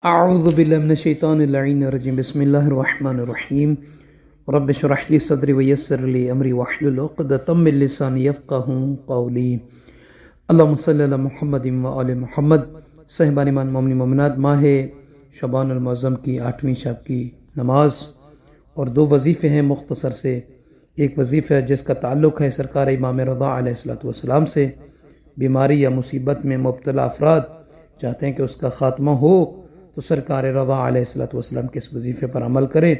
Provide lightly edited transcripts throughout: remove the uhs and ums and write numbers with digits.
اعوذ باللہ من الشیطان اللعین الرجیم بسم اللہ الرحمن الرحیم رب اشرح لی صدری ویسر لی امری واحلل عقدۃ من لسانی یفقہوا قولی اللہم صلی علی محمد و آل محمد۔ صاحبان ایمان مومنین مومنات، ماہ شعبان المعظم کی 8ویں شب کی نماز اور 2 وظیفے ہیں مختصر سے۔ ایک وظیفہ ہے جس کا تعلق ہے سرکار امام رضا علیہ السلام سے۔ بیماری یا مصیبت میں مبتلا افراد چاہتے ہیں کہ اس کا خاتمہ ہو تو سرکار رضا علیہ السلام کے اس وظیفے پر عمل کریں،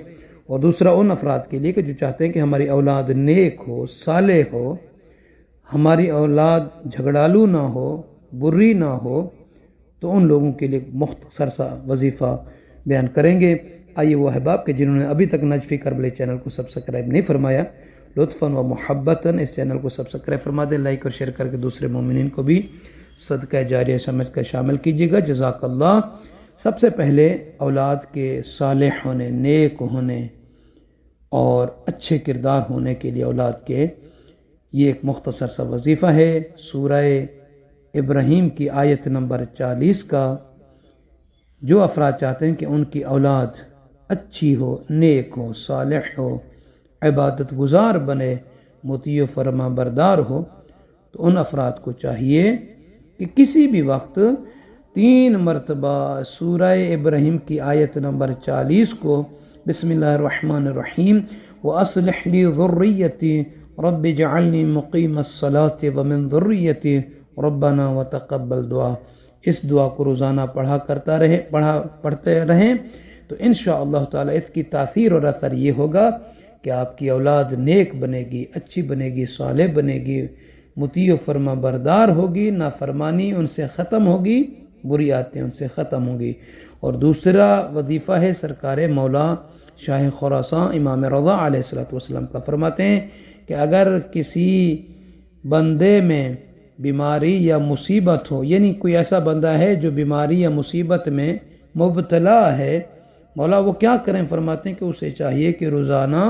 اور دوسرا ان افراد کے لیے کہ جو چاہتے ہیں کہ ہماری اولاد نیک ہو، صالح ہو، ہماری اولاد جھگڑالو نہ ہو، بری نہ ہو، تو ان لوگوں کے لیے مختصر سا وظیفہ بیان کریں گے۔ آئیے وہ احباب کہ جنہوں نے ابھی تک نجفی کربلا چینل کو سبسکرائب نہیں فرمایا، لطفاً و محبتاً اس چینل کو سبسکرائب فرما دیں، لائک اور شیئر کر کے دوسرے مومنین کو بھی صدقہ جاریہ سمجھ کر شامل کیجیے گا، جزاک اللہ۔ سب سے پہلے اولاد کے صالح ہونے، نیک ہونے اور اچھے کردار ہونے کے لیے اولاد کے یہ ایک مختصر سا وظیفہ ہے۔ سورہ ابراہیم کی آیت نمبر 40 کا جو افراد چاہتے ہیں کہ ان کی اولاد اچھی ہو، نیک ہو، صالح ہو، عبادت گزار بنے، مطیع و فرما بردار ہو، تو ان افراد کو چاہیے کہ کسی بھی وقت 3 مرتبہ سورہ ابراہیم کی آیت نمبر 40 کو بسم اللہ الرحمن الرحیم وَأَصْلِحْ لِي ذُرِّيَّتِي رَبِّ اجْعَلْنِي مُقِيمَ الصَّلَاةِ وَمِن ذُرِّيَّتِي رَبَّنَا وَتَقَبَّلْ دعا۔ اس دعا کو روزانہ پڑھتے رہیں تو انشاءاللہ تعالی اس کی تاثیر اور اثر یہ ہوگا کہ آپ کی اولاد نیک بنے گی، اچھی بنے گی، صالح بنے گی، مطیع و فرما بردار ہوگی، نافرمانی ان سے ختم ہوگی، بری عادتیں ان سے ختم ہوں گی۔ اور دوسرا وظیفہ ہے سرکار مولا شاہ خراساں امام رضا علیہ السلام کا، فرماتے ہیں کہ اگر کسی بندے میں بیماری یا مصیبت ہو، یعنی کوئی ایسا بندہ ہے جو بیماری یا مصیبت میں مبتلا ہے، مولا وہ کیا کریں؟ فرماتے ہیں کہ اسے چاہیے کہ روزانہ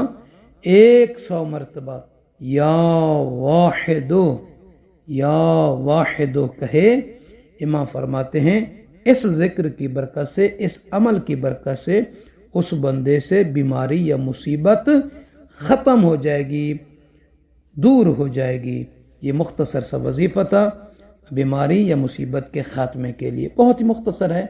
100 مرتبہ یا واحدو کہے۔ امام فرماتے ہیں اس ذکر کی برکت سے، اس عمل کی برکت سے اس بندے سے بیماری یا مصیبت ختم ہو جائے گی، دور ہو جائے گی۔ یہ مختصر سا وظیفہ تھا بیماری یا مصیبت کے خاتمے کے لیے، بہت ہی مختصر ہے۔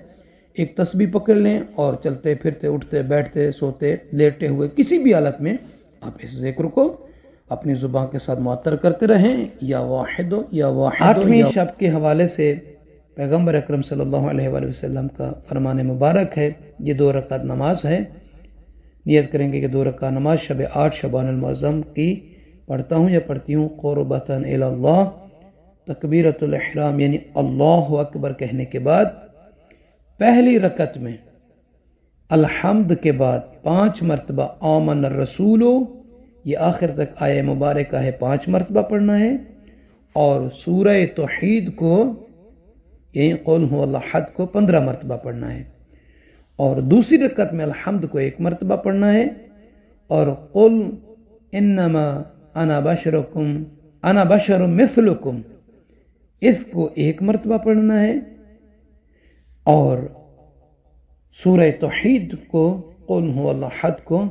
ایک تسبیح پکڑ لیں اور چلتے پھرتے، اٹھتے بیٹھتے، سوتے لیٹے ہوئے کسی بھی حالت میں آپ اس ذکر کو اپنی زبان کے ساتھ معطر کرتے رہیں، یا واحدو یا واحدو۔ 8ویں شب کے حوالے سے پیغمبر اکرم صلی اللہ علیہ وآلہ وسلم کا فرمان مبارک ہے، یہ 2 رکعت نماز ہے۔ نیت کریں گے کہ 2 رکعت نماز شب 8 شعبان المعظم کی پڑھتا ہوں یا پڑھتی ہوں، قربتاً الی اللہ۔ تکبیرۃ الاحرام یعنی اللہ اکبر کہنے کے بعد پہلی رکعت میں الحمد کے بعد 5 مرتبہ آمن الرسول، یہ آخر تک آیہ مبارکہ ہے، 5 مرتبہ پڑھنا ہے، اور سورہ توحید کو یعنی قل هو اللہ احد کو 15 مرتبہ پڑھنا ہے، اور دوسری رکعت میں الحمد کو 1 مرتبہ پڑھنا ہے، اور قل انما انا بشر مثلکم اس کو 1 مرتبہ پڑھنا ہے، اور سورہ توحید کو قل هو اللہ احد کو